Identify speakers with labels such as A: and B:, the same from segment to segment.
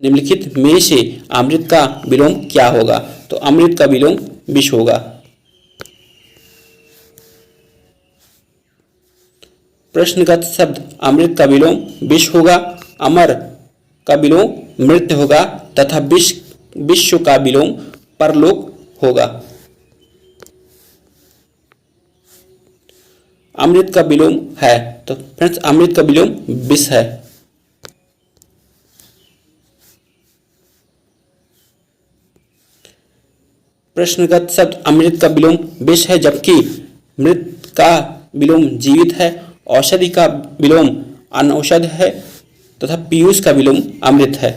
A: निम्नलिखित में से अमृत का विलोम क्या होगा? तो अमृत का विलोम विष होगा। प्रश्नगत शब्द अमृत का विलोम विष होगा, अमर का विलोम मृत्यु होगा तथा विश्व का विलोम परलोक होगा। अमृत का विलोम है, तो फ्रेंड्स अमृत का विलोम विष है। प्रश्नगत शब्द अमृत का विलोम विष है जबकि मृत का विलोम जीवित है, औषधि का विलोम अनौषध है तथा पीयूष का विलोम अमृत है।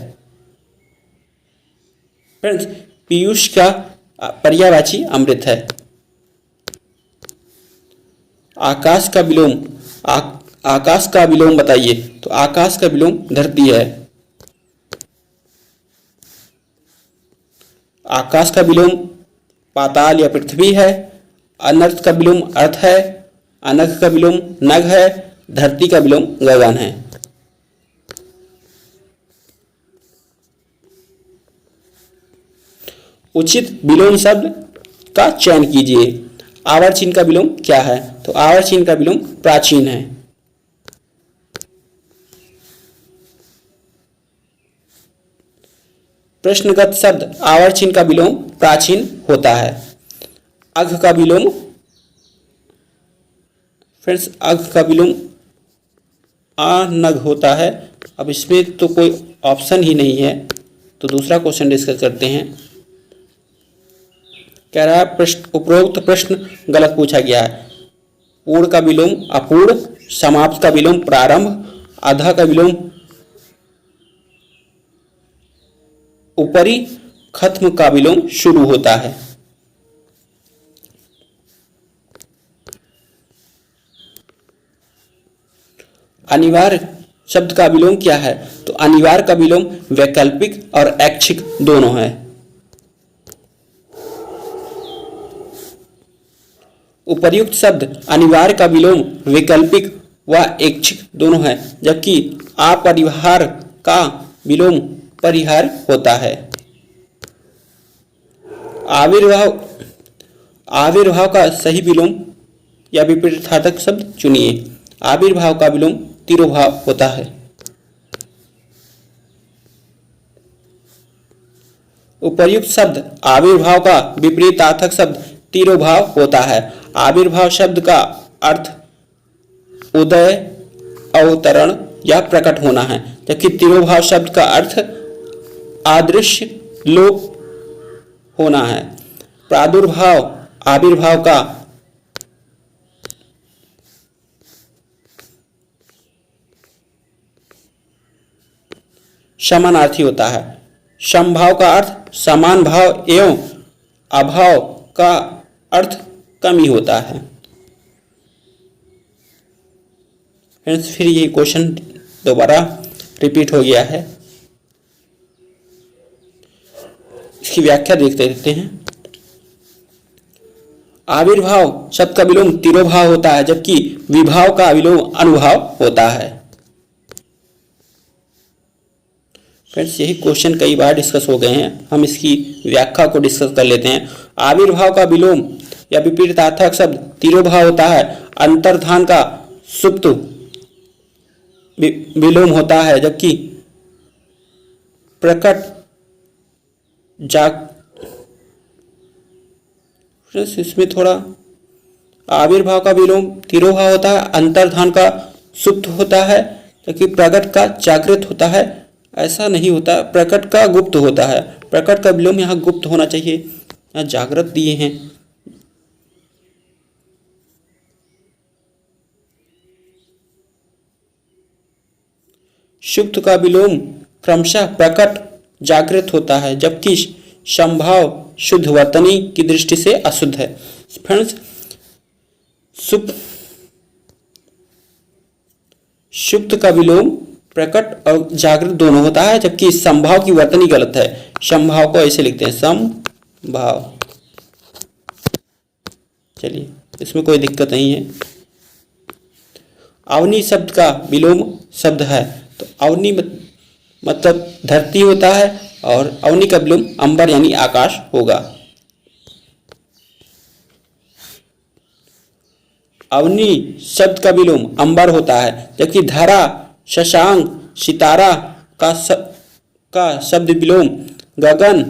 A: फ्रेंड्स पीयूष का पर्यायवाची अमृत है। आकाश का विलोम आकाश का विलोम बताइए, तो आकाश का विलोम धरती है। आकाश का विलोम पाताल या पृथ्वी है, अनर्थ का विलोम अर्थ है, अनघ का विलोम नभ है, धरती का विलोम गगन है। उचित विलोम शब्द का चयन कीजिए। आवर चिन्ह का विलोम क्या है? तो आवर चिन्ह का विलोम प्राचीन है। प्रश्नगत शब्द आवर चिन्ह का विलोम प्राचीन होता है। अघ का विलोम फ्रेंड्स अघ का विलोम अनघ होता है। अब इसमें तो कोई ऑप्शन ही नहीं है, तो दूसरा क्वेश्चन डिस्कस करते हैं। कह रहा है उपरोक्त प्रश्न गलत पूछा गया है। पूर्ण का विलोम अपूर्ण, समाप्त का विलोम प्रारंभ, आधा का विलोम ऊपरी, खत्म का विलोम शुरू होता है। अनिवार्य शब्द का विलोम क्या है? तो अनिवार्य का विलोम वैकल्पिक और ऐच्छिक दोनों है। उपर्युक्त शब्द अनिवार्य का विलोम वैकल्पिक व ऐच्छिक दोनों है, जबकि अपरिहार्य का विलोम परिहार्य होता है। आविर्भाव का सही विलोम या विपरीतार्थक शब्द चुनिए। आविर्भाव का विलोम तिरोभाव होता है। उपर्युक्त शब्द आविर्भाव का विपरीतार्थक शब्द तिरोभाव होता है। आविर्भाव शब्द का अर्थ उदय, अवतरण या प्रकट होना है, जबकि तिरोभाव शब्द का अर्थ अदृश्य, लोप होना है। प्रादुर्भाव आविर्भाव का समानार्थी होता है। समभाव का अर्थ समान भाव एवं अभाव का अर्थ कमी होता है। फिर ये क्वेश्चन दोबारा रिपीट हो गया है, इसकी व्याख्या देखते रहते हैं। आविर्भाव शब्द का विलोम तिरोभाव होता है, जबकि विभाव का विलोम अनुभाव होता है। फ्रेंड्स यही क्वेश्चन कई बार डिस्कस हो गए हैं, हम इसकी व्याख्या को डिस्कस कर लेते हैं। आविर्भाव का विलोम या विपरीतार्थक शब्द तिरोभाव होता है। अंतर्धान का सुप्त विलोम होता है, जबकि प्रकट इसमें थोड़ा आविर्भाव का विलोम तिरोभाव होता है, अंतर्धान का सुप्त होता है, जबकि प्रकट का जागृत होता है। ऐसा नहीं होता, प्रकट का गुप्त होता है। प्रकट का विलोम यहाँ गुप्त होना चाहिए, यहाँ जागृत दिए हैं। सुप्त का विलोम क्रमशः प्रकट जागृत होता है, जबकि संभाव शुद्ध वर्तनी की दृष्टि से अशुद्ध है। फ्रेंड्स सुप्त का विलोम प्रकट और जागृत दोनों होता है, जबकि संभाव की वर्तनी गलत है। संभाव को ऐसे लिखते हैं संभाव। चलिए इसमें कोई दिक्कत नहीं है। अवनी शब्द का विलोम शब्द है, तो अवनी मतलब धरती होता है और अवनी का विलोम अंबर यानी आकाश होगा। अवनी शब्द का विलोम अंबर होता है, जबकि धरा, शशांक, सितारा का शब्द विलोम गगन,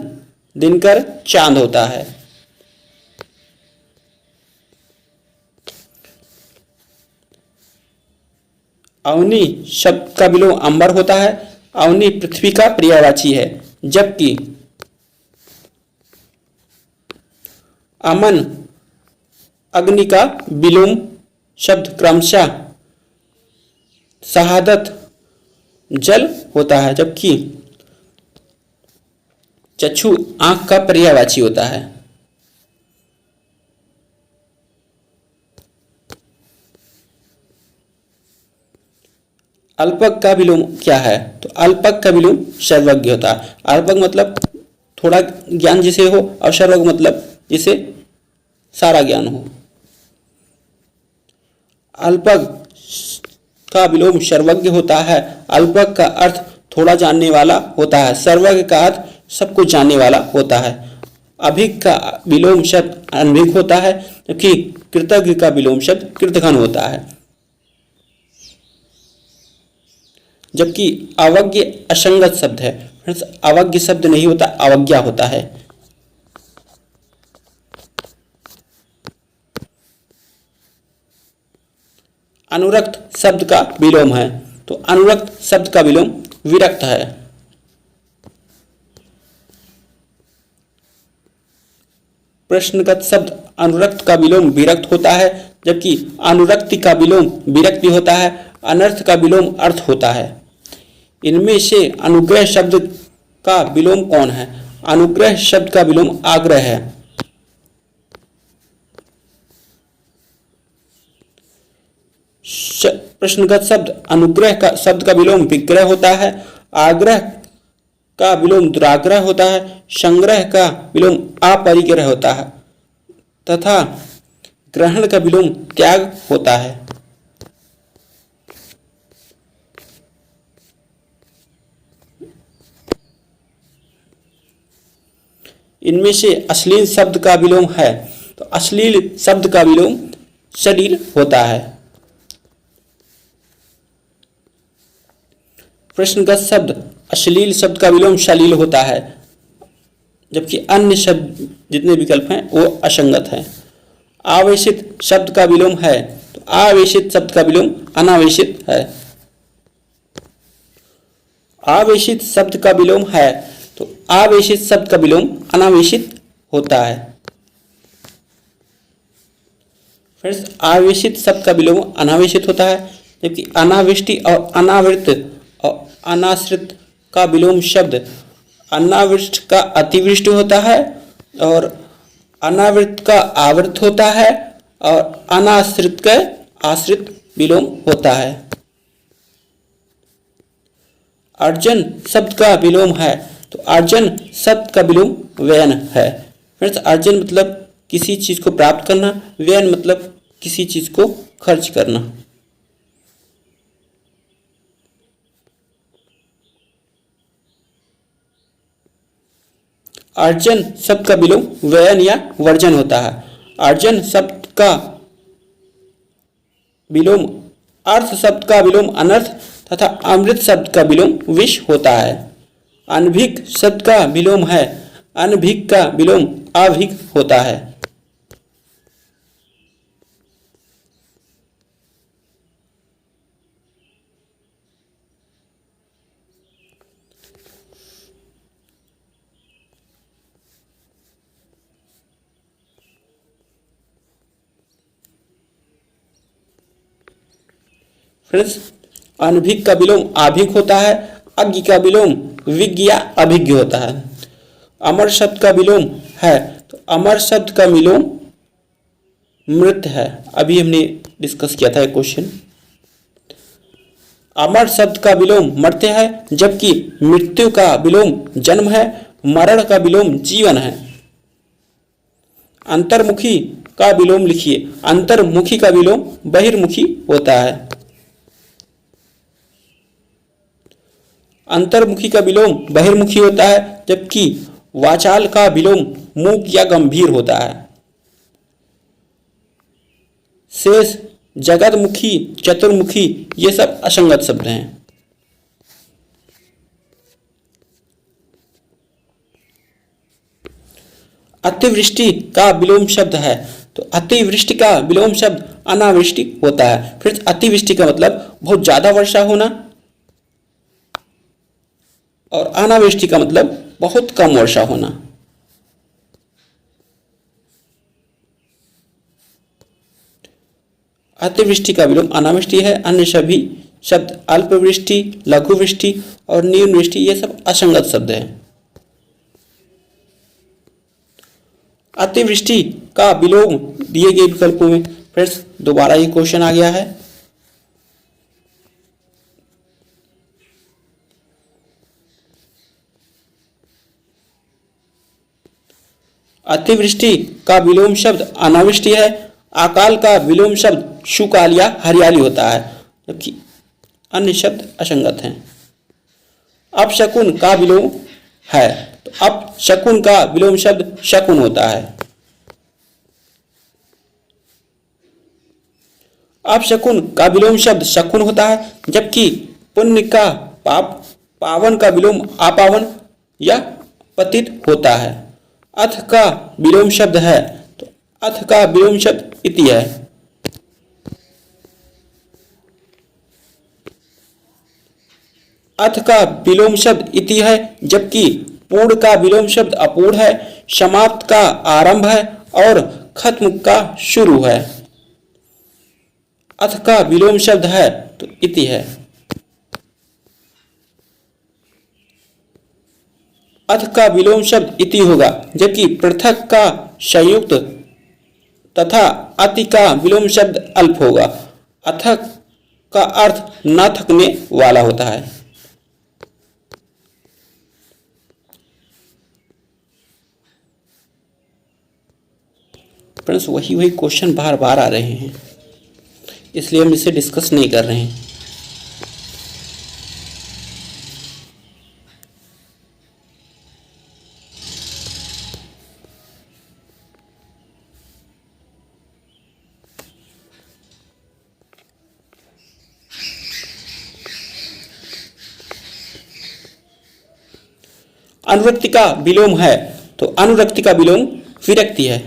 A: दिनकर, चांद होता है। अवनी शब्द का विलोम अंबर होता है। अवनी पृथ्वी का पर्यायवाची है, जबकि अमन अग्नि का विलोम शब्द क्रमशः शहादत जल होता है, जबकि चक्षु आंख का पर्यायवाची होता है। अल्पक का विलोम क्या है? तो अल्पक का विलोम सर्वज्ञ होता है। अल्पक मतलब थोड़ा ज्ञान जिसे हो और सर्वज्ञ मतलब जिसे सारा ज्ञान हो। अल्पक का विलोम सर्वज्ञ होता है। अल्पक का अर्थ थोड़ा जानने वाला होता है। सर्वज्ञ का अर्थ सब कुछ जानने वाला होता है। अभिज्ञ का विलोम शब्द अनभिज्ञ होता है, जबकि कृतज्ञ का विलोम शब्द कृतघ्न होता है। जबकि अवज्ञ असंगत शब्द है। अवज्ञ शब्द नहीं होता, अवज्ञा होता है। अनुरक्त शब्द का विलोम है, तो अनुरक्त शब्द का विलोम विरक्त है। प्रश्नगत शब्द अनुरक्त का विलोम विरक्त होता है, जबकि अनुरक्ति का विलोम विरक्ति होता है। अनर्थ का विलोम अर्थ होता है। इनमें से अनुग्रह शब्द का विलोम कौन है? अनुग्रह शब्द का विलोम आग्रह है। प्रश्नगत शब्द अनुग्रह का शब्द का विलोम विग्रह होता है। आग्रह का विलोम दुराग्रह होता है। संग्रह का विलोम अपरिग्रह होता है तथा ग्रहण का विलोम त्याग होता है। इनमें से अश्लील शब्द का विलोम है, तो अश्लील शब्द का विलोम शरीर होता है। प्रश्नगत शब्द अश्लील शब्द का विलोम शलील होता है, जबकि अन्य शब्द जितने विकल्प हैं वो असंगत हैं। आवेशित शब्द का विलोम है, तो आवेशित शब्द का विलोम अनावेशित है। आवेशित शब्द का विलोम है, तो आवेशित शब्द का विलोम अनावेशित होता है। फ्रेंड्स, आवेशित शब्द का विलोम अनावेशित होता है, जबकि अनावृष्टि और अनावृत और अनाश्रित का विलोम शब्द अनावृष्ट का अतिवृष्टि होता है और अनावृत का आवृत होता है और अनाश्रित का आश्रित विलोम होता है। अर्जन शब्द का विलोम है, तो अर्जन शब्द का विलोम व्ययन है। फ्रेंड्स, अर्जन मतलब किसी चीज को प्राप्त करना, व्ययन मतलब किसी चीज को खर्च करना। अर्जन शब्द का विलोम व्ययन या वर्जन होता है। अर्जन शब्द का विलोम अर्थ शब्द का विलोम अनर्थ तथा अमृत शब्द का विलोम विष होता है। अनभिज्ञ शब्द का विलोम है, अनभिज्ञ का विलोम अभिज्ञ होता है। फ्रेंड्स, अनभिज्ञ का विलोम आभिज्ञ होता है। अज्ञ का विलोम विज्ञ या अभिज्ञ होता है। अमर शब्द का विलोम है, तो अमर शब्द का विलोम मृत है। अभी हमने डिस्कस किया था एक क्वेश्चन। अमर शब्द का विलोम मर्त्य है, जबकि मृत्यु का विलोम जन्म है। मरण का विलोम जीवन है। अंतर्मुखी का विलोम लिखिए। अंतर्मुखी का विलोम बहिर्मुखी होता है। अंतर्मुखी का विलोम बहिर्मुखी होता है, जबकि वाचाल का विलोम मूक या गंभीर होता है। शेष जगतमुखी, चतुर्मुखी ये सब असंगत शब्द हैं। अतिवृष्टि का विलोम शब्द है, तो अतिवृष्टि का विलोम शब्द अनावृष्टि होता है। फिर अतिवृष्टि का मतलब बहुत ज्यादा वर्षा होना और अनावृष्टि का मतलब बहुत कम वर्षा होना। अतिवृष्टि का विलोम अनावृष्टि है। अन्य सभी शब्द अल्पवृष्टि, लघुवृष्टि और न्यूनवृष्टि ये सब असंगत शब्द हैं। अतिवृष्टि का विलोम दिए गए विकल्पों में, फ्रेंड्स दोबारा ये क्वेश्चन आ गया है। अतिवृष्टि का विलोम शब्द अनावृष्टि है। अकाल का विलोम शब्द सुकाल या हरियाली होता है, जबकि अन्य शब्द असंगत हैं। अपशकुन का विलोम है, तो अपशकुन का विलोम शब्द शकुन होता है। अपशकुन का विलोम शब्द शकुन होता है, जबकि पुण्य का पाप, पावन का विलोम अपावन या पतित होता है। अथ का विलोम शब्द है, तो अथ का विलोम शब्द इति है। अथ का विलोम शब्द इति है, जबकि पूर्ण का विलोम शब्द अपूर्ण है। समाप्त का आरंभ है और खत्म का शुरू है। अथ का विलोम शब्द है तो इति है। अथ का विलोम शब्द इति होगा, जबकि पृथक का संयुक्त तथा अति का विलोम शब्द अल्प होगा। अथक का अर्थ न थकने वाला होता है। फ्रेंड्स वही क्वेश्चन बार बार आ रहे हैं, इसलिए हम इसे डिस्कस नहीं कर रहे हैं। अनुरक्ति का विलोम है, तो अनुरक्ति का विलोम विरक्ति है।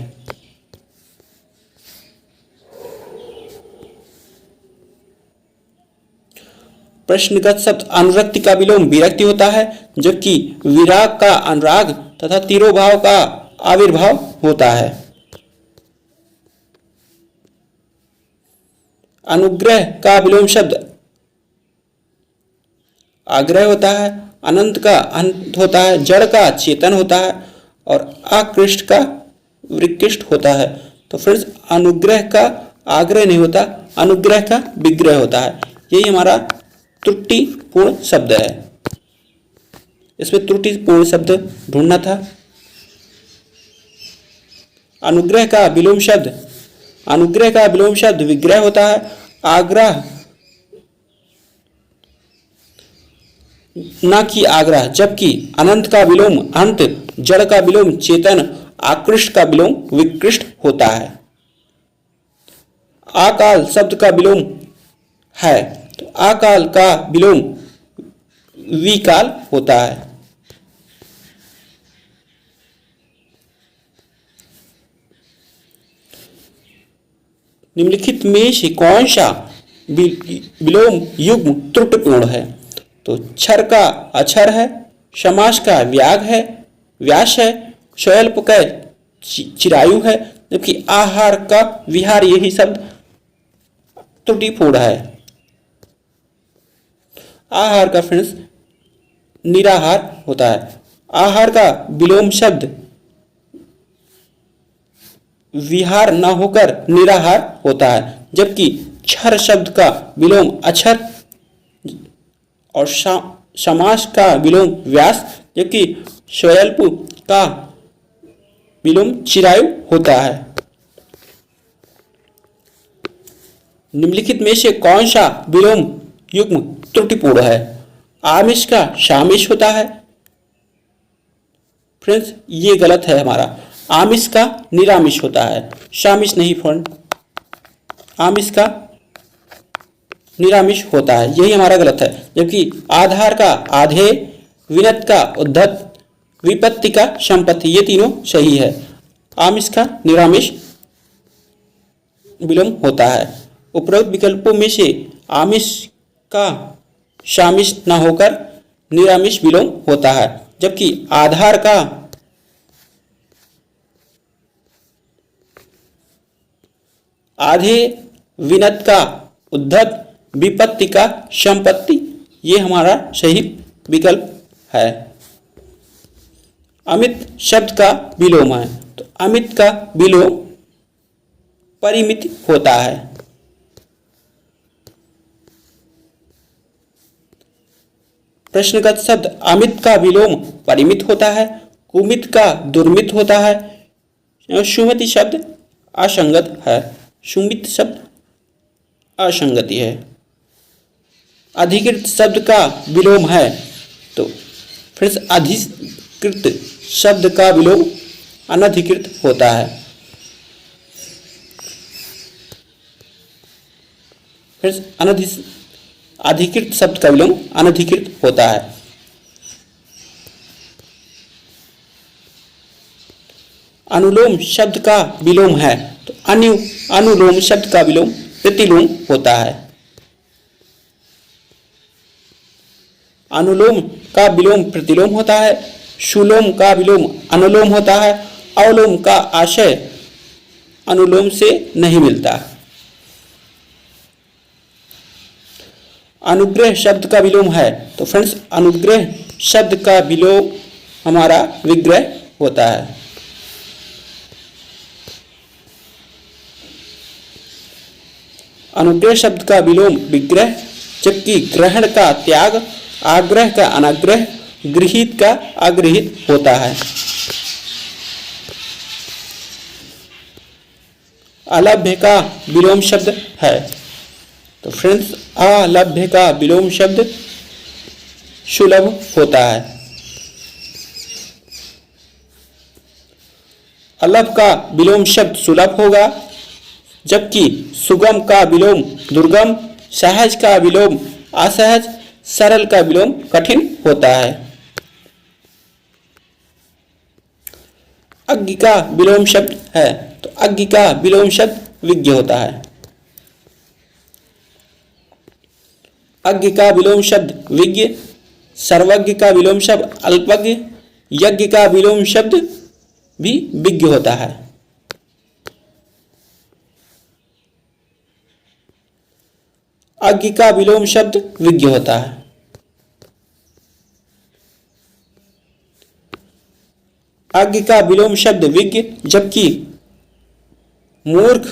A: प्रश्नगत शब्द अनुरक्ति का विलोम विरक्ति होता है, जबकि विराग का अनुराग तथा तिरोभाव का आविर्भाव होता है। अनुग्रह का विलोम शब्द आग्रह होता है। अनंत का अंत होता है। जड़ का चेतन होता है और आकृष्ट का विकृष्ट होता है। तो फ्रेंड्स अनुग्रह का आग्रह नहीं होता, अनुग्रह का विग्रह होता है। यही हमारा त्रुटिपूर्ण शब्द है। इसमें त्रुटिपूर्ण शब्द ढूंढना था। अनुग्रह का विलोम शब्द विग्रह होता है। आग्रह न कि आग्रह, जबकि अनंत का विलोम अंत, जड़ का विलोम चेतन, आकृष्ट का विलोम विकृष्ट होता है। आकाल शब्द का विलोम है, तो आकाल का विलोम विकाल होता है। निम्नलिखित में से कौन सा विलोम युग्म त्रुटिपूर्ण है? तो क्षर का अक्षर है, समास का व्यास है, स्वल्प का चिरायु है, जबकि आहार का विहार, यही शब्द त्रुटिपूर्ण है। आहार का फ्रेंड्स निराहार होता है। आहार का विलोम शब्द विहार न होकर निराहार होता है, जबकि क्षर शब्द का विलोम अक्षर और समास का विलोम व्यास, जबकि स्वल्प का विलोम चिरायु होता है। निम्नलिखित में से कौन सा विलोम युग्म त्रुटिपूर्ण है? आमिष का शामिश होता है। फ्रेंड्स ये गलत है हमारा, आमिष का निरामिष होता है, शामिश नहीं फ्रेंड, आमिष का निरामिष होता है, यही हमारा गलत है। जबकि आधार का आधे, विनत का उद्धत, विपत्ति का संपत्ति, ये तीनों सही है। आमिष का निरामिष विलोम होता है। उपरोक्त विकल्पों में से आमिष का शामिश न होकर निरामिष विलोम होता है, जबकि आधार का आधे, विनत का उद्धत, विपत्ति का संपत्ति, ये हमारा सही विकल्प है। अमित शब्द का विलोम है, तो अमित का विलोम परिमित होता है। प्रश्नगत शब्द अमित का विलोम परिमित होता है, कुमित का दुर्मित होता है। सुमति शब्द असंगत है, सुमित शब्द असंगति है। अधिकृत शब्द का विलोम है, तो फ्रेंड्स अधिकृत शब्द का विलोम अनधिकृत होता है। फ्रेंड्स अधिकृत शब्द का विलोम अनधिकृत होता है। अनुलोम शब्द का विलोम है, तो अनुलोम शब्द का विलोम प्रतिलोम होता है। अनुलोम का विलोम प्रतिलोम होता है, सुलोम का विलोम अनुलोम होता है, अवलोम का आशय अनुलोम से नहीं मिलता। अनुग्रह शब्द का विलोम है, तो फ्रेंड्स अनुग्रह शब्द का विलोम हमारा विग्रह होता है। अनुग्रह शब्द का विलोम विग्रह, जबकि ग्रहण का त्याग, आग्रह का अनाग्रह, गृहीत का अगृहीत होता है। अलभ्य का विलोम शब्द है, तो फ्रेंड्स अलभ्य का विलोम शब्द सुलभ होता है। अलभ का विलोम शब्द सुलभ होगा, जबकि सुगम का विलोम दुर्गम, सहज का विलोम असहज, सरल का विलोम कठिन होता है। अज्ञ का विलोम शब्द है, तो अज्ञ का विलोम शब्द विज्ञ होता है। अज्ञ का विलोम शब्द विज्ञ, सर्वज्ञ का विलोम शब्द अल्पज्ञ, यज्ञ का विलोम शब्द भी विज्ञ होता है। अज्ञ का विलोम शब्द विज्ञ होता है। अज्ञ का विलोम शब्द विज्ञ, जबकि मूर्ख,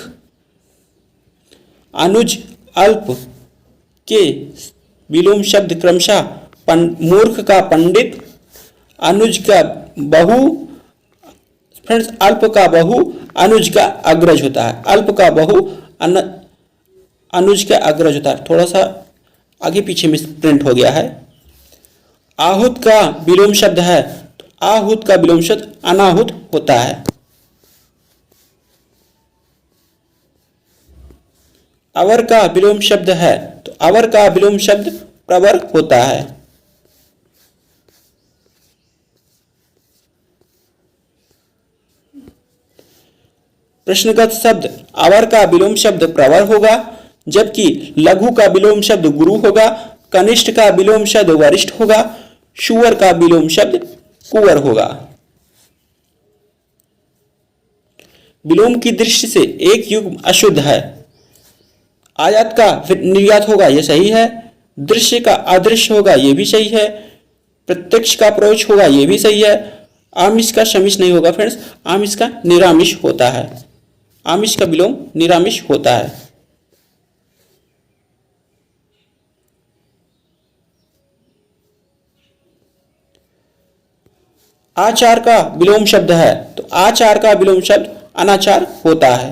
A: अनुज, अल्प के विलोम शब्द क्रमशः मूर्ख का पंडित, अनुज का बहु, फ्रेंड्स अल्प का बहु अनुज का अग्रज होता है। अल्प का बहु अनुज का अग्रज होता है। थोड़ा सा आगे पीछे में प्रिंट हो गया है। आहूत का विलोम शब्द है, तो आहूत का विलोम शब्द अनाहुत होता है। अवर का विलोम शब्द है, तो अवर का विलोम शब्द प्रवर होता है। प्रश्नगत शब्द अवर का विलोम शब्द प्रवर होगा, जबकि लघु का विलोम शब्द गुरु होगा, कनिष्ठ का विलोम शब्द वरिष्ठ होगा, सुअर का विलोम शब्द कुंवर होगा। विलोम की दृष्टि से एक युग्म अशुद्ध है। आयात का निर्यात होगा, यह सही है। दृश्य का अदृश्य होगा, यह भी सही है। प्रत्यक्ष का परोक्ष होगा, यह भी सही है। आमिष का शमिष नहीं होगा फ्रेंड्स, आमिष का निरामिष होता है। आमिष का विलोम निरामिष होता है। आचार का विलोम शब्द है, तो आचार का विलोम शब्द अनाचार होता है।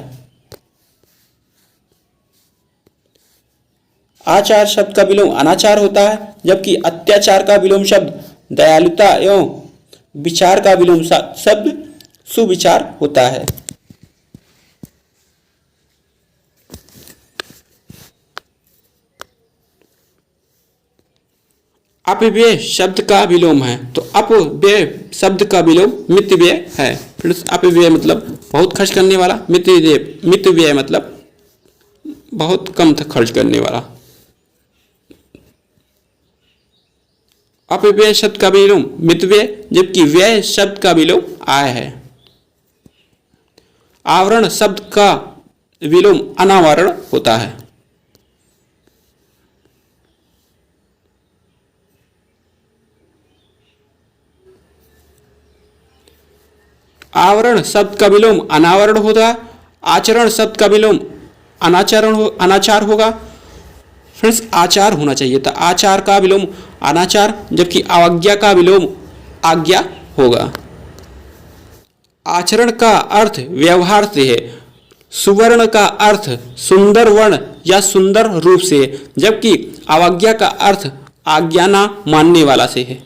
A: आचार शब्द का विलोम अनाचार होता है, जबकि अत्याचार का विलोम शब्द दयालुता एवं विचार का विलोम शब्द सुविचार होता है। अपव्यय शब्द का विलोम है, तो अपव्यय शब्द का विलोम मितव्यय है। फिर अपव्यय मतलब बहुत खर्च करने वाला, मितव्यय मतलब बहुत कम खर्च करने वाला। अपव्यय शब्द का विलोम मितव्यय, जबकि व्यय शब्द का विलोम आय है। आवरण शब्द का विलोम अनावरण होता है। आवरण शब्द का विलोम अनावरण होगा। आचरण शब्द का विलोम अनाचार होगा। फ्रेंड्स, आचार होना चाहिए था, आचार का विलोम अनाचार, जबकि अवज्ञा का विलोम आज्ञा होगा। आचरण का अर्थ व्यवहार से है। सुवर्ण का अर्थ सुंदर वर्ण या सुंदर रूप से, जबकि अवज्ञा का अर्थ आज्ञा ना मानने वाला से है।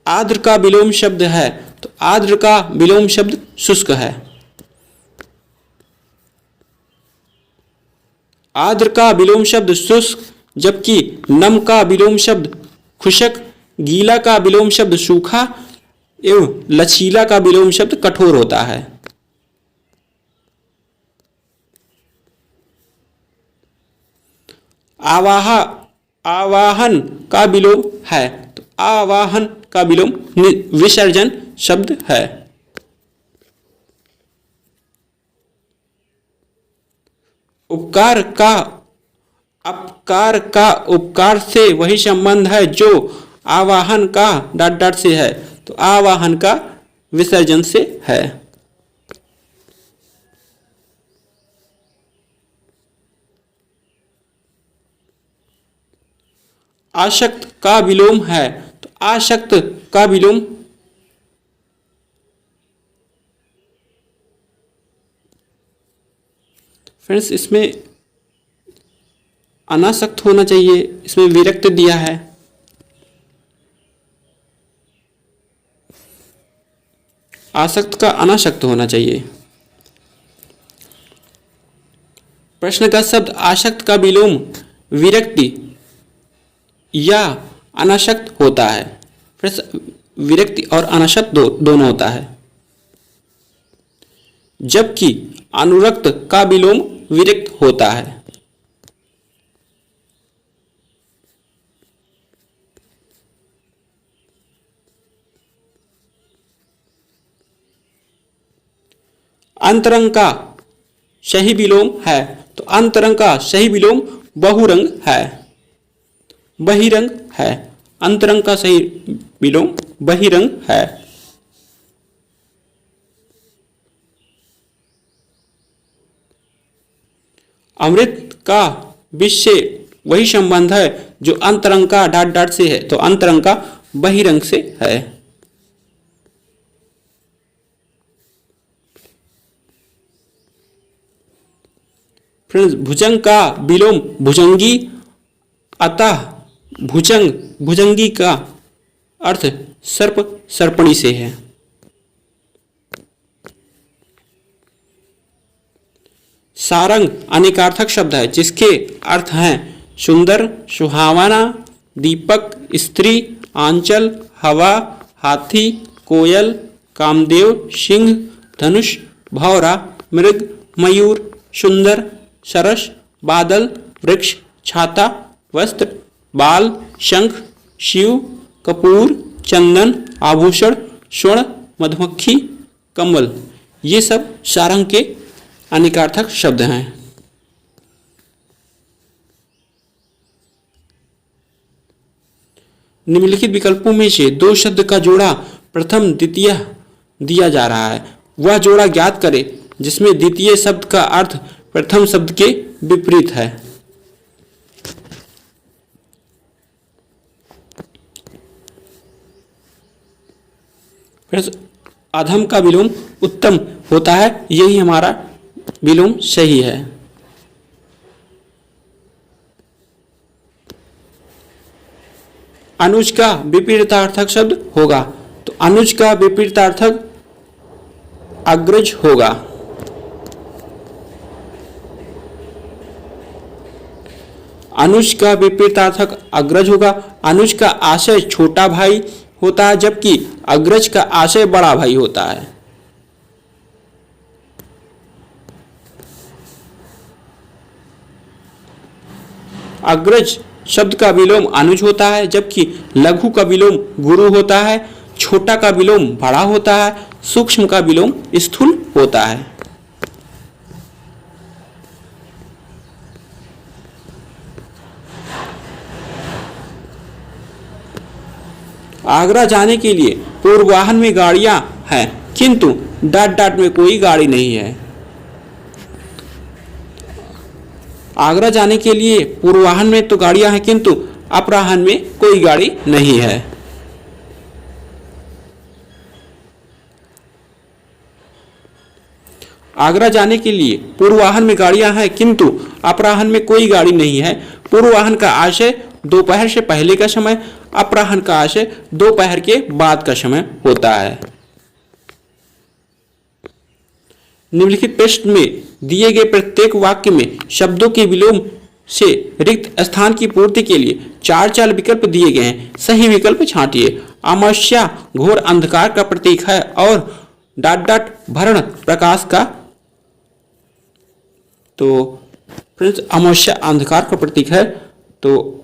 A: आर्द्र का विलोम शब्द है, तो आर्द्र का विलोम शब्द शुष्क है। आर्द्र का विलोम शब्द शुष्क, जबकि नम का विलोम शब्द खुशक, गीला का विलोम शब्द सूखा एवं लचीला का विलोम शब्द कठोर होता है। आवाहन का विलोम है, तो आवाहन का विलोम विसर्जन शब्द है। अपकार का उपकार से वही संबंध है जो आवाहन का डॉट डॉट से है, तो आवाहन का विसर्जन से है। आसक्त का विलोम है, तो आसक्त का विलोम फ्रेंड्स इसमें अनासक्त होना चाहिए, इसमें विरक्त दिया है। आसक्त का अनासक्त होना चाहिए। प्रश्न का शब्द आसक्त का विलोम विरक्ति या अनासक्त होता है। फिर विरक्ति और अनासक्त दोनों होता है, जबकि अनुरक्त का विलोम विरक्त होता है। अंतरंग का सही विलोम है, तो अंतरंग का सही विलोम बहुरंग है, बहिरंग है। अंतरंग का सही विलोम बहिरंग है। अमृत का विष से वही संबंध है जो अंतरंग का डॉट डॉट से है, तो अंतरंग का बहिरंग से है। फ्रेंड्स, भुजंग का विलोम भुजंगी, अतः भुजंग भुजंगी का अर्थ सर्प सर्पणी से है। सारंग अनेकार्थक शब्द है, जिसके अर्थ हैं सुंदर, सुहावना, दीपक, स्त्री, आंचल, हवा, हाथी, कोयल, कामदेव, सिंह, धनुष, भौरा, मृग, मयूर, सुंदर, सरस, बादल, वृक्ष, छाता, वस्त्र, बाल, शंख, शिव, कपूर, चंदन, आभूषण, स्वर्ण, मधुमक्खी, कमल, ये सब सारंग के अनेकार्थक शब्द हैं। निम्नलिखित विकल्पों में से दो शब्द का जोड़ा प्रथम द्वितीय दिया जा रहा है, वह जोड़ा ज्ञात करें जिसमें द्वितीय शब्द का अर्थ प्रथम शब्द के विपरीत है। अधम का विलोम उत्तम होता है, यही हमारा विलोम सही है। अनुज का विपरीतार्थक शब्द होगा। तो अनुज का विपरीतार्थक अग्रज होगा। अनुज का विपरीतार्थक अग्रज होगा। अनुज का आशय छोटा भाई होता है, जबकि अग्रज का आशय बड़ा भाई होता है। अग्रज शब्द का विलोम अनुज होता है, जबकि लघु का विलोम गुरु होता है। छोटा का विलोम बड़ा होता है। सूक्ष्म का विलोम स्थूल होता है। आगरा जाने के लिए पूर्वाहन में गाड़ियां हैं, किंतु डाट डाट में कोई गाड़ी नहीं है। आगरा जाने के लिए पूर्वाहन में तो गाड़ियां हैं, किंतु अपराहन में कोई गाड़ी नहीं है। आगरा जाने के लिए पूर्वाहन में गाड़ियां हैं, किंतु अपराहन में कोई गाड़ी नहीं है। पूर्वाहन का आशय दोपहर से पहले का समय, अपराहन का आशय दोपहर के बाद का समय होता है। निम्नलिखित प्रश्न में दिए गए प्रत्येक वाक्य में शब्दों के विलोम से रिक्त स्थान की पूर्ति के लिए 4 विकल्प दिए गए हैं। सही विकल्प छांटिए। अमावस्या घोर अंधकार का प्रतीक है और डाट डाट भरण प्रकाश का। तो फ्रेंड्स, अमावस्या अंधकार का प्रतीक है। तो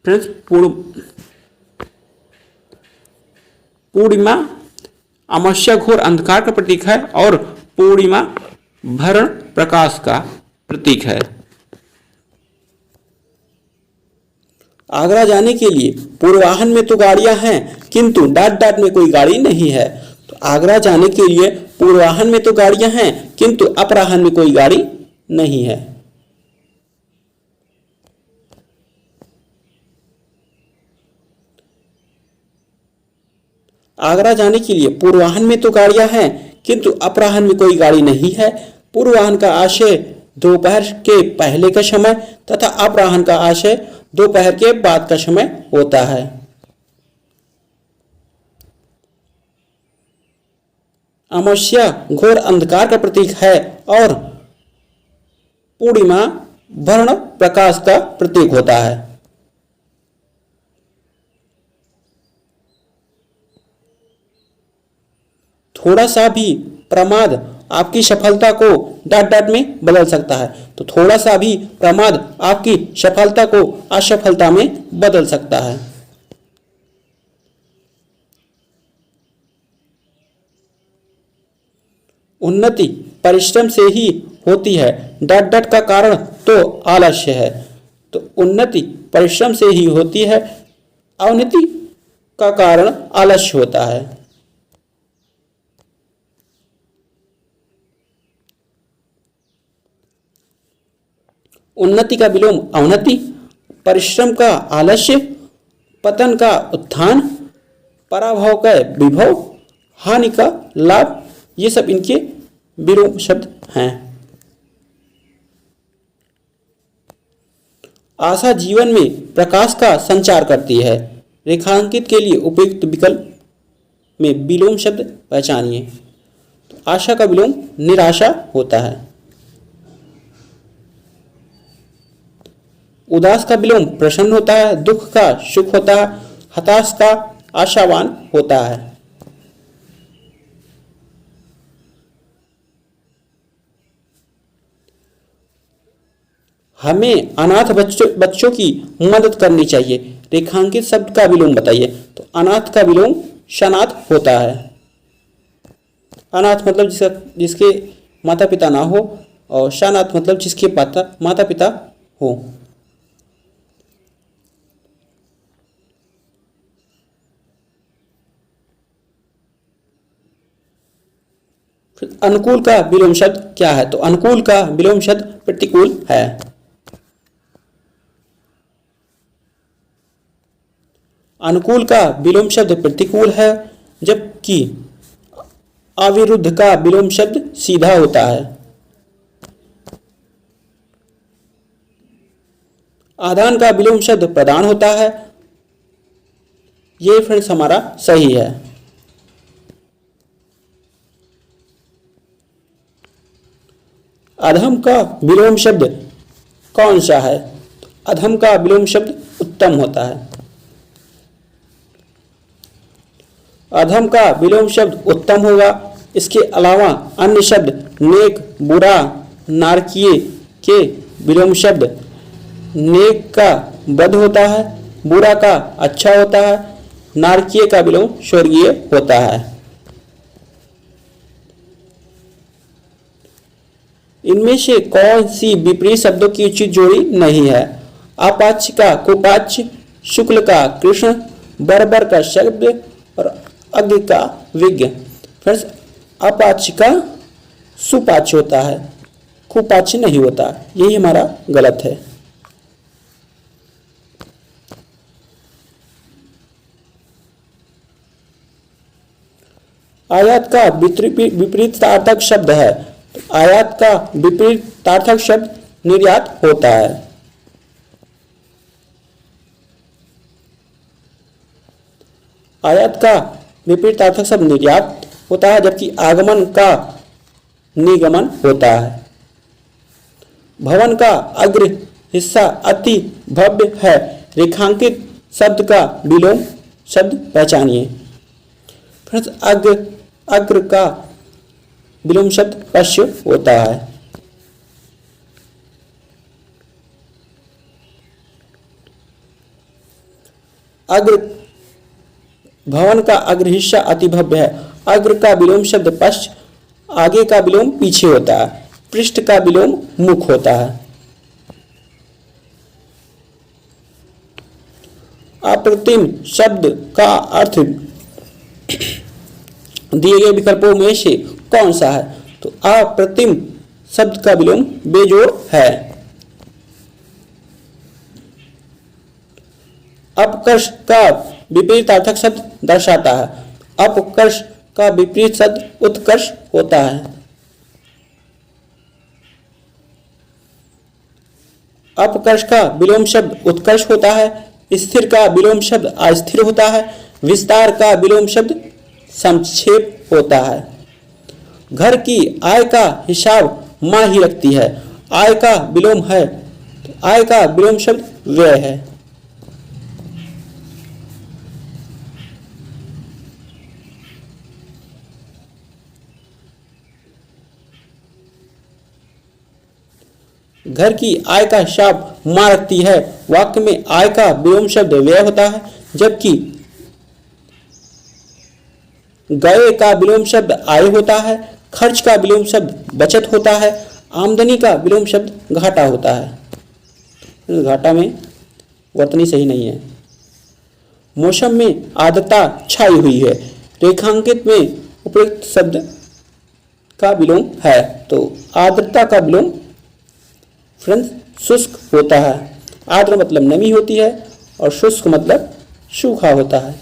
A: फ्रेंड्स, पूर्णिमा अमावस्या घोर अंधकार का प्रतीक है और पूर्णिमा भरण प्रकाश का प्रतीक है। आगरा जाने के लिए पूर्वाहन में तो गाड़ियां हैं, किंतु डाट डाट में कोई गाड़ी नहीं है। तो आगरा जाने के लिए पूर्वाहन में तो गाड़ियां हैं, किंतु अपराहन में कोई गाड़ी नहीं है। आगरा जाने के लिए पूर्वाहन में तो गाड़ियां हैं, किंतु अपराहन में कोई गाड़ी नहीं है। पूर्वाहन का आशय दोपहर के पहले का समय तथा अपराहन का आशय दोपहर के बाद का समय होता है। अमावस्या घोर अंधकार का प्रतीक है और पूर्णिमा भरण प्रकाश का प्रतीक होता है। थोड़ा सा भी प्रमाद आपकी सफलता को डाट डाट में बदल सकता है। तो थोड़ा सा भी प्रमाद आपकी सफलता को असफलता में बदल सकता है। उन्नति परिश्रम से ही होती है, डाट डाट का कारण तो आलस्य है। तो उन्नति परिश्रम से ही होती है, अवनति का कारण आलस्य होता है। उन्नति का विलोम अवनति, परिश्रम का आलस्य, पतन का उत्थान, पराभव का विभव, हानि का लाभ, ये सब इनके विलोम शब्द हैं। आशा जीवन में प्रकाश का संचार करती है। रेखांकित के लिए उपयुक्त विकल्प में विलोम शब्द पहचानिए। तो आशा का विलोम निराशा होता है। उदास का विलोम प्रसन्न होता है। दुख का सुख होता है। हताश का आशावान होता है। हमें अनाथ बच्चों की मदद करनी चाहिए। रेखांकित शब्द का विलोम बताइए। तो अनाथ का विलोम शनाथ होता है। अनाथ मतलब जिसके माता पिता ना हो, और शनाथ मतलब जिसके माता पिता हो। अनुकूल का विलोम शब्द क्या है? तो अनुकूल का विलोम शब्द प्रतिकूल है। अनुकूल का विलोम शब्द प्रतिकूल है, जबकि अविरुद्ध का विलोम शब्द सीधा होता है। आदान का विलोम शब्द प्रदान होता है। ये फ्रेंड्स हमारा सही है। अधम का विलोम शब्द कौन सा है? अधम का विलोम शब्द उत्तम होता है। अधम का विलोम शब्द उत्तम होगा। इसके अलावा अन्य शब्द नेक, बुरा, नारकीय के विलोम शब्द नेक का बद होता है, बुरा का अच्छा होता है, नारकीय का विलोम स्वर्गीय होता है। इनमें से कौन सी विपरीत शब्दों की उचित जोड़ी नहीं है? अपाच्य का कुपाच्य, शुक्ल का कृष्ण, बर्बर का शब्द और अज्ञ का विज्ञ। फ्रेंड्स, अपाच्य का सुपाच्य होता है, कुपाच्य नहीं होता। यही हमारा गलत है। आयात का विपरीतार्थक शब्द है। तो आयात का विपरीतार्थक शब्द निर्यात होता है। आयात का विपरीतार्थक शब्द निर्यात होता है, जबकि आगमन का निगमन होता है। भवन का अग्र हिस्सा अति भव्य है। रेखांकित शब्द का विलोम शब्द पहचानिए। फ्रेंड्स, अग्र का विलोम शब्द पश्य होता है। अग्र, भवन का अग्र हिस्सा अति भव्य है। अग्र का विलोम शब्द पश्च, आगे का विलोम पीछे होता है। पृष्ठ का विलोम मुख होता है। अप्रतिम शब्द का अर्थ दिए गए विकल्पों में से कौन सा है? तो अप्रतिम शब्द का विलोम बेजोड़ है। अपकर्ष का विपरीतार्थक शब्द दर्शाता है। अपकर्ष का विपरीत शब्द उत्कर्ष होता है। अपकर्ष का विलोम शब्द उत्कर्ष होता है। स्थिर का विलोम शब्द अस्थिर होता है। विस्तार का विलोम शब्द संक्षेप होता है। घर की आय का हिसाब माँ ही रखती है। आय का विलोम है, तो आय का विलोम शब्द व्यय है। घर की आय का हिसाब माँ रखती है। वाक्य में आय का विलोम शब्द व्यय होता है, जबकि गए का विलोम शब्द आय होता है। खर्च का विलोम शब्द बचत होता है। आमदनी का विलोम शब्द घाटा होता है। घाटा में वर्तनी सही नहीं है। मौसम में आर्द्रता छाई हुई है। रेखांकित में उपयुक्त शब्द का विलोम है, तो आर्द्रता का विलोम फ्रेंड्स शुष्क होता है। आर्द्र मतलब नमी होती है और शुष्क मतलब सूखा होता है।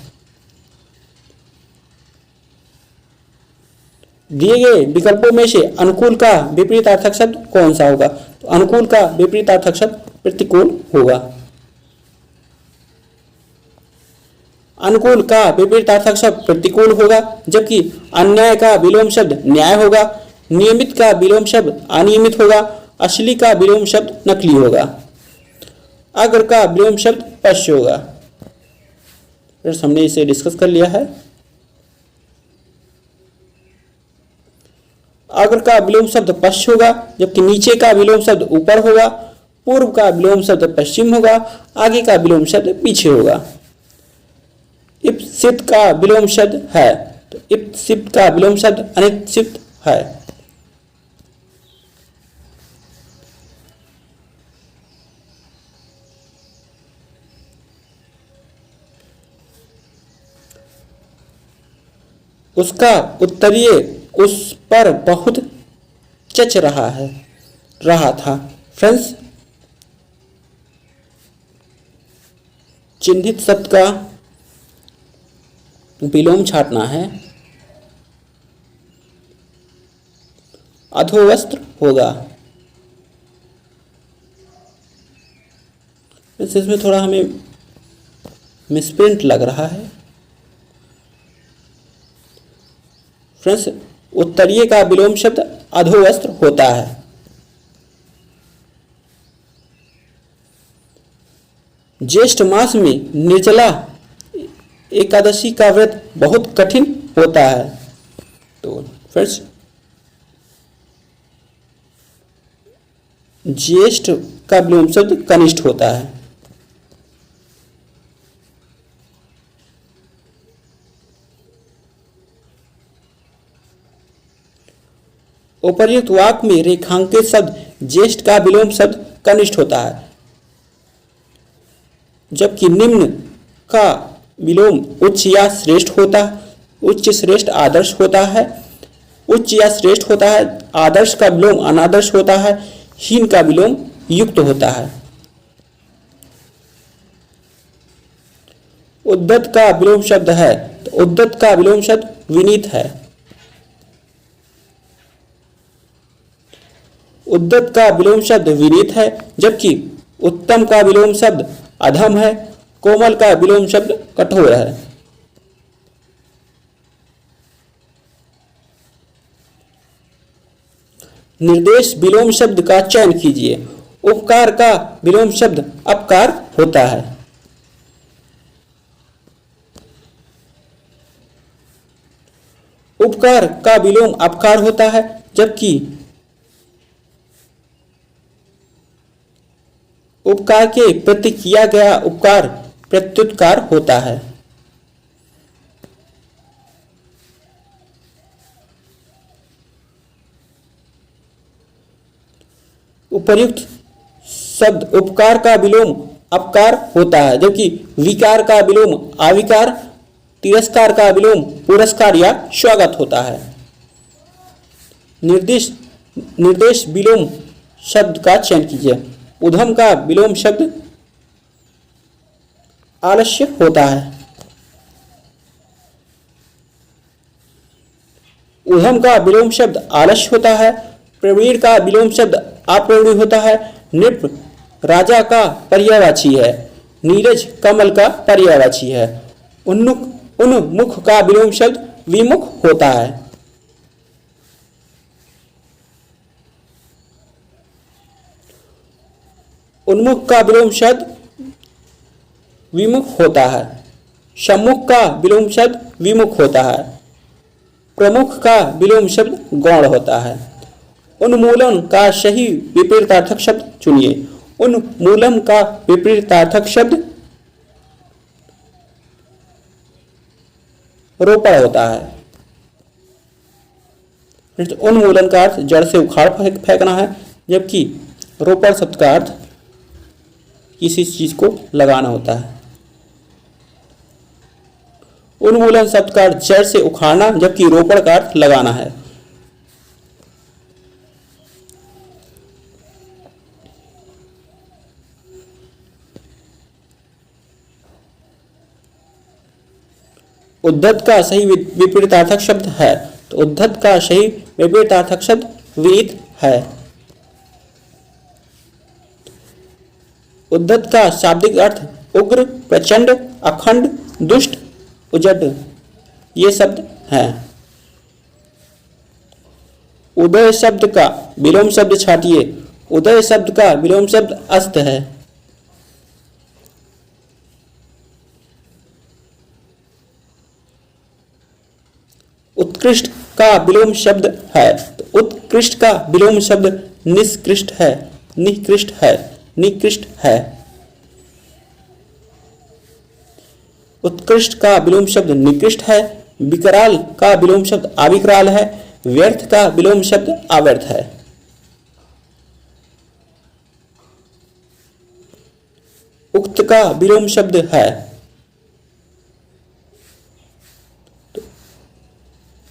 A: दिए गए विकल्पों में से अनुकूल का विपरीतार्थक शब्द कौन सा होगा? तो अनुकूल का विपरीतार्थक शब्द प्रतिकूल होगा। अनुकूल का विपरीतार्थक शब्द प्रतिकूल होगा, जबकि अन्याय का विलोम शब्द न्याय होगा। नियमित का विलोम शब्द अनियमित होगा। असली का विलोम शब्द नकली होगा। अग्र का विलोम शब्द पश्य होगा। फिर हमने इसे डिस्कस कर लिया है। अग्र का विलोम शब्द पश्च होगा, जबकि नीचे का विलोम शब्द ऊपर होगा। पूर्व का विलोम शब्द पश्चिम होगा। आगे का विलोम शब्द पीछे होगा। इप्सित का विलोम शब्द है, तो इप्सित का विलोम शब्द अनिश्चित है। उसका उत्तरीय उस पर बहुत चच रहा था। फ्रेंड्स, चिन्हित शब्द का विलोम छाटना है। अधोवस्त्र होगा। इसमें थोड़ा हमें मिसप्रिंट लग रहा है। फ्रेंड्स, उत्तरीय का विलोम शब्द अधोवस्त्र होता है। ज्येष्ठ मास में निर्जला एकादशी का व्रत बहुत कठिन होता है। तो फ्रेंड्स, ज्येष्ठ का विलोम शब्द कनिष्ठ होता है। उपर्युक्त वाक्य में रेखांकित शब्द ज्येष्ठ का विलोम शब्द कनिष्ठ होता है, जबकि निम्न का विलोम उच्च या श्रेष्ठ होता है। उच्च श्रेष्ठ आदर्श होता है। उच्च या श्रेष्ठ होता है। आदर्श का विलोम अनादर्श होता है। हीन का विलोम युक्त होता है। उद्धत का विलोम शब्द है, तो उद्धत का विलोम शब्द विनीत है। उद्धत का विलोम शब्द विनीत है, जबकि उत्तम का विलोम शब्द अधम है। कोमल का विलोम शब्द कठोर है। निर्देश विलोम शब्द का चयन कीजिए। उपकार का विलोम शब्द अपकार होता है। उपकार का विलोम अपकार होता है, जबकि उपकार के प्रति किया गया उपकार प्रत्युत्कार होता है। उपर्युक्त शब्द उपकार का विलोम अपकार होता है, जबकि विकार का विलोम अविकार, तिरस्कार का विलोम पुरस्कार या स्वागत होता है। निर्देश विलोम शब्द का चयन कीजिए। उधम का विलोम शब्द आलस्य होता है। उधम का विलोम शब्द आलस्य होता है। प्रवीण का विलोम शब्द अप्रवीण होता है। नृप राजा का पर्यायवाची है। नीरज कमल का पर्यायवाची है। उन्मुख का विलोम शब्द विमुख होता है। उन्मुख का विलोम शब्द विमुख होता है। सम्मुख का विलोम शब्द विमुख होता है। प्रमुख का विलोम शब्द गौण होता है। उन्मूलन का सही विपरीतार्थक शब्द चुनिए। उन्मूलन का विपरीतार्थक शब्द रोपण होता है। उन्मूलन का अर्थ जड़ से उखाड़ फेंकना है, जबकि रोपण शब्द का अर्थ किसी चीज को लगाना होता है। उन्मूलन शब्द का अर्थ जड़ से उखाड़ना, जबकि रोपण का अर्थ लगाना है। उद्धत का सही विपरीतार्थक शब्द है, तो उद्धत का सही विपरीतार्थक शब्द विनीत है। उद्धत का शाब्दिक अर्थ उग्र, प्रचंड, अखंड, दुष्ट, उजड ये शब्द हैं। उदय शब्द का विलोम शब्द छाटिए। उदय शब्द का विलोम शब्द अस्त है। उत्कृष्ट का विलोम शब्द है, तो उत्कृष्ट का विलोम शब्द निष्कृष्ट है, निकृष्ट है, निकृष्ट है। उत्कृष्ट का विलोम शब्द निकृष्ट है। विकराल का विलोम शब्द अविकराल है। व्यर्थ का विलोम शब्द अव्यर्थ है। उक्त का विलोम शब्द है, तो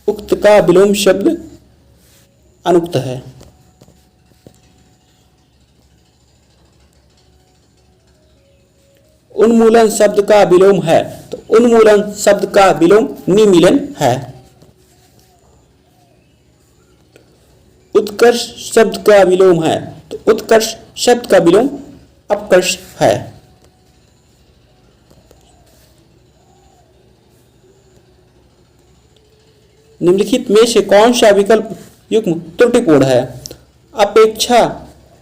A: उक्त का विलोम शब्द अनुक्त है। उन्मूलन शब्द का विलोम है, तो उन्मूलन शब्द का विलोम निमीलन है। उत्कर्ष शब्द का विलोम है, तो उत्कर्ष शब्द का विलोम अपकर्ष है। निम्नलिखित में से कौन सा विकल्प युग्म त्रुटिपूर्ण है? अपेक्षा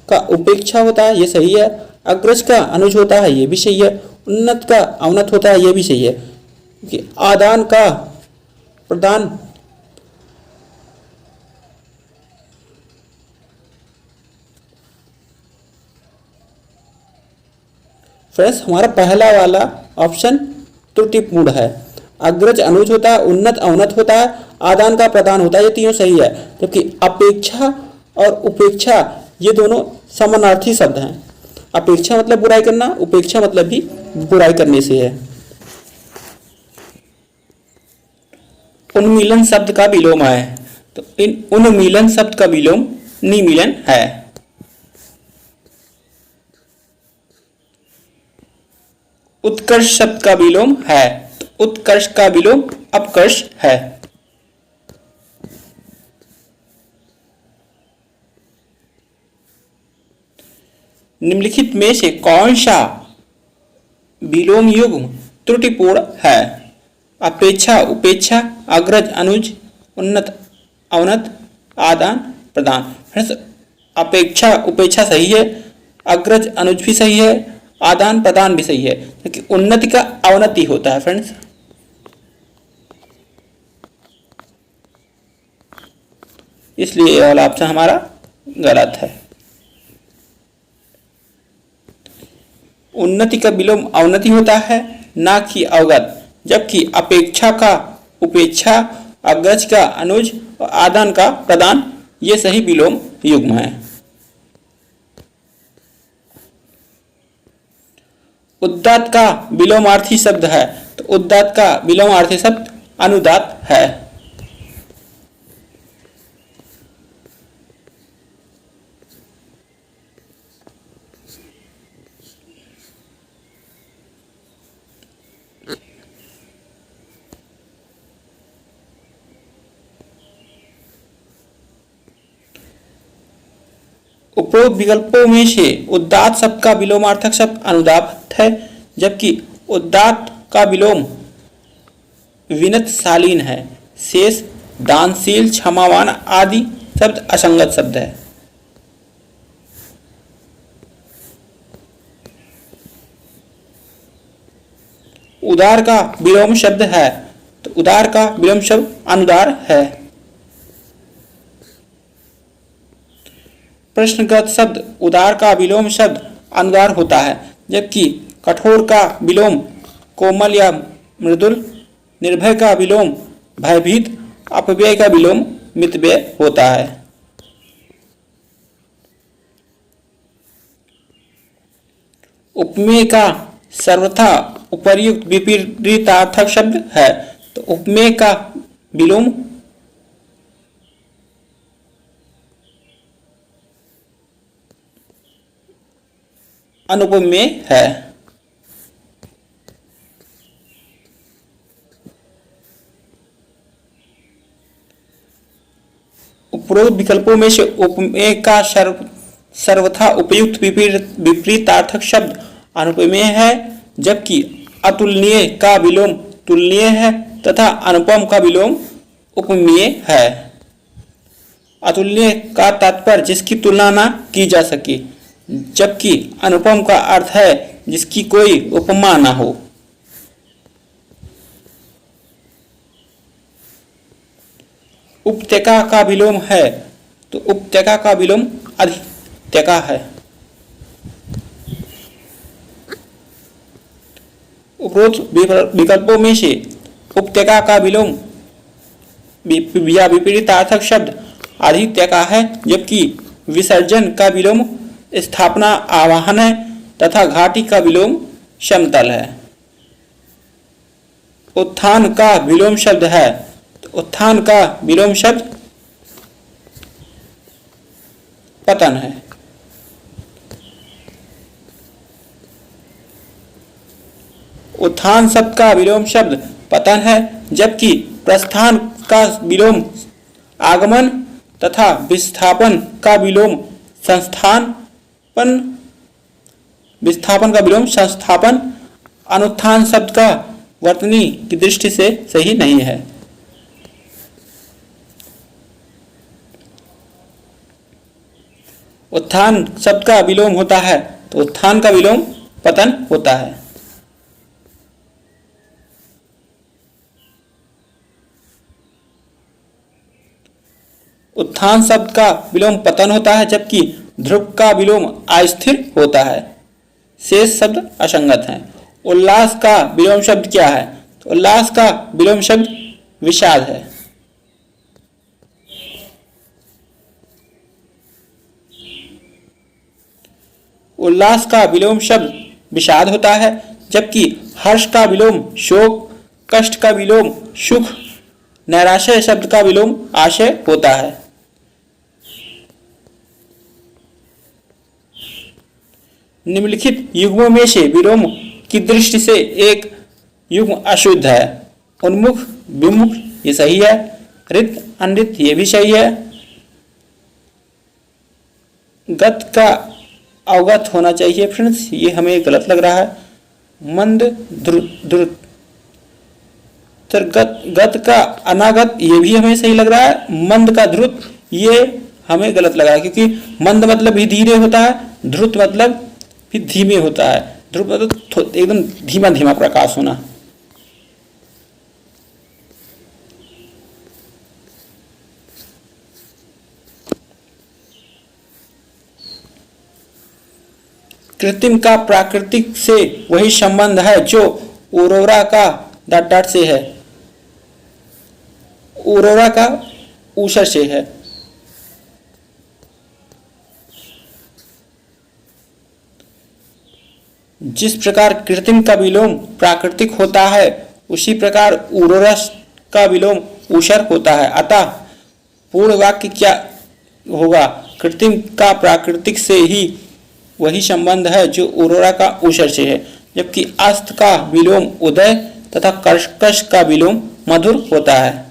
A: का उपेक्षा होता है, ये सही है। अग्रज का अनुज होता है, ये भी सही है। उन्नत का अवनत होता है, ये भी सही है। कि आदान का प्रदान फ्रेंड्स हमारा पहला वाला ऑप्शन त्रुटिपूर्ण है। अग्रज अनुज होता है, उन्नत अवनत होता है, आदान का प्रदान होता है, ये तीनों सही है। जबकि अपेक्षा और उपेक्षा ये दोनों समानार्थी शब्द हैं। अपेक्षा मतलब बुराई करना, उपेक्षा मतलब भी बुराई करने से है। उन्मीलन शब्द का विलोम है, तो इन उन्मीलन शब्द का विलोम निमीलन है। उत्कर्ष शब्द का विलोम है, तो उत्कर्ष का विलोम अपकर्ष है। निम्नलिखित में से कौन सा विलोम युग्म त्रुटिपूर्ण है? अपेक्षा उपेक्षा, अग्रज अनुज, उन्नत अवनत, आदान प्रदान। फ्रेंड्स अपेक्षा उपेक्षा सही है, अग्रज अनुज भी सही है, आदान प्रदान भी सही है, क्योंकि उन्नति का अवनति होता है। फ्रेंड्स इसलिए यह वाला ऑप्शन हमारा गलत है। उन्नति का विलोम अवनति होता है, ना कि अवगत। जबकि अपेक्षा का उपेक्षा, अग्रज का अनुज और आदान का प्रदान ये सही विलोम युग्म है। उदात्त का विलोमार्थी शब्द है, तो उदात्त का विलोमार्थी शब्द अनुदात्त है। उपरोक्त विकल्पों में से उदात्त शब्द का विलोमार्थक शब्द अनुदात्त है, जबकि उदात्त का विलोम विनत शालीन है। शेष दानशील, क्षमावान आदि शब्द असंगत शब्द है। उदार का विलोम शब्द है, तो उदार का विलोम शब्द अनुदार है। प्रश्नगत शब्द उदार का विलोम शब्द अनुदार होता है, जबकि कठोर का विलोम कोमल या मृदुल, निर्भय का विलोम भयभीत, अपव्यय का विलोम मितव्यय होता है। उपमेय का सर्वथा उपर्युक्त विपरीतार्थक शब्द है, तो उपमेय का विलोम अनुपमेय है। उपरोक्त विकल्पों में से उपमेय का सर्वथा उपयुक्त विपरीतार्थक शब्द अनुपमेय है, जबकि अतुलनीय का विलोम तुलनीय है तथा अनुपम का विलोम उपमेय है। अतुलनीय का तात्पर्य जिसकी तुलना न की जा सके, जबकि अनुपम का अर्थ है जिसकी कोई उपमा ना हो। उपत्यका का विलोम है, तो उपत्यका का विलोम अधित्यका है। उपरोक्त विकल्पों में से उपत्यका का विलोम या विपरीतार्थक शब्द अधित्यका है, जबकि विसर्जन का विलोम स्थापना आवाहन है तथा घाटी का विलोम समतल है। उत्थान का विलोम शब्द है, तो उत्थान का विलोम शब्द पतन है। उत्थान शब्द का विलोम शब्द पतन है, जबकि प्रस्थान का विलोम आगमन तथा विस्थापन का विलोम विस्थापन का विलोम संस्थापन। अनुत्थान शब्द का वर्तनी की दृष्टि से सही नहीं है। उत्थान शब्द का विलोम होता है तो उत्थान का विलोम पतन होता है। उत्थान शब्द का विलोम पतन होता है जबकि ध्रुव का विलोम अस्थिर होता है। शेष शब्द असंगत हैं। उल्लास का विलोम शब्द क्या है? तो उल्लास का विलोम शब्द विषाद है। उल्लास का विलोम शब्द विषाद होता है जबकि हर्ष का विलोम शोक, कष्ट का विलोम सुख, नैराश्य शब्द का विलोम आशय होता है। निम्नलिखित युग्मों में से विलोम की दृष्टि से एक युग्म अशुद्ध है। उन्मुख, विमुख ये सही है। रित, अनृत ये भी सही है। गत का अवगत होना चाहिए फ्रेंड्स, ये हमें गलत लग रहा है। मंद, द्रुत, गत का अनागत ये भी हमें सही लग रहा है। मंद का द्रुत ये हमें गलत लग रहा है क्योंकि मंद मतलब भी धीरे होता है, द्रुत मतलब भी धीमे होता है। ध्रुव मतलब एकदम धीमा धीमा प्रकाश होना। कृत्रिम का प्राकृतिक से वही संबंध है जो औरोरा का डॉट डॉट से है। औरोरा का ऊषर से है। जिस प्रकार कृत्रिम का विलोम प्राकृतिक होता है उसी प्रकार औरोरा का विलोम ऊषर होता है। अतः पूर्ण वाक्य क्या होगा? कृत्रिम का प्राकृतिक से ही वही संबंध है जो औरोरा का ऊषर से है, जबकि अस्त का विलोम उदय तथा कर्कश का विलोम मधुर होता है।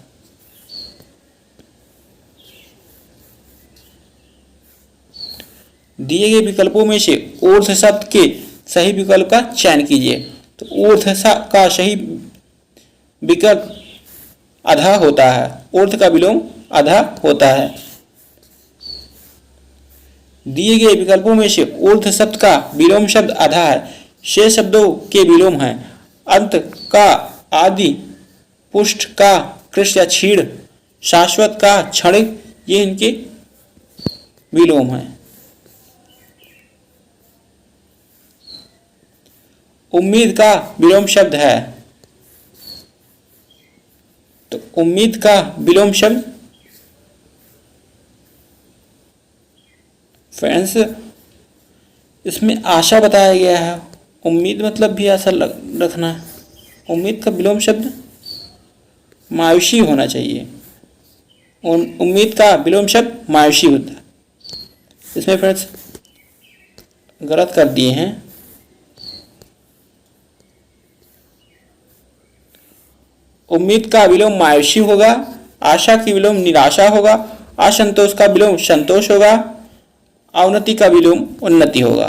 A: दिए गए विकल्पों में से ऊर्ध्व शब्द के सही विकल्प का चयन कीजिए। तो ऊर्ध्व का सही विकल्प अधा होता है। ऊर्ध्व का विलोम अधा होता है। दिए गए विकल्पों में से ऊर्ध्व शब्द का विलोम शब्द अधा है। शेष शब्दों के विलोम हैं अंत का आदि, पुष्ट का कृष्ण या क्षीण, शाश्वत का क्षणिक, ये इनके विलोम हैं। उम्मीद का विलोम शब्द है। तो उम्मीद का विलोम शब्द फ्रेंड्स इसमें आशा बताया गया है। उम्मीद मतलब भी आशा रखना है। उम्मीद का विलोम शब्द मायूसी होना चाहिए। उम्मीद का विलोम शब्द मायूसी होता है। इसमें फ्रेंड्स गलत कर दिए हैं। उम्मीद का विलोम मायूसी होगा, आशा की विलोम निराशा होगा, असंतोष का विलोम संतोष होगा, अवनति का विलोम उन्नति होगा।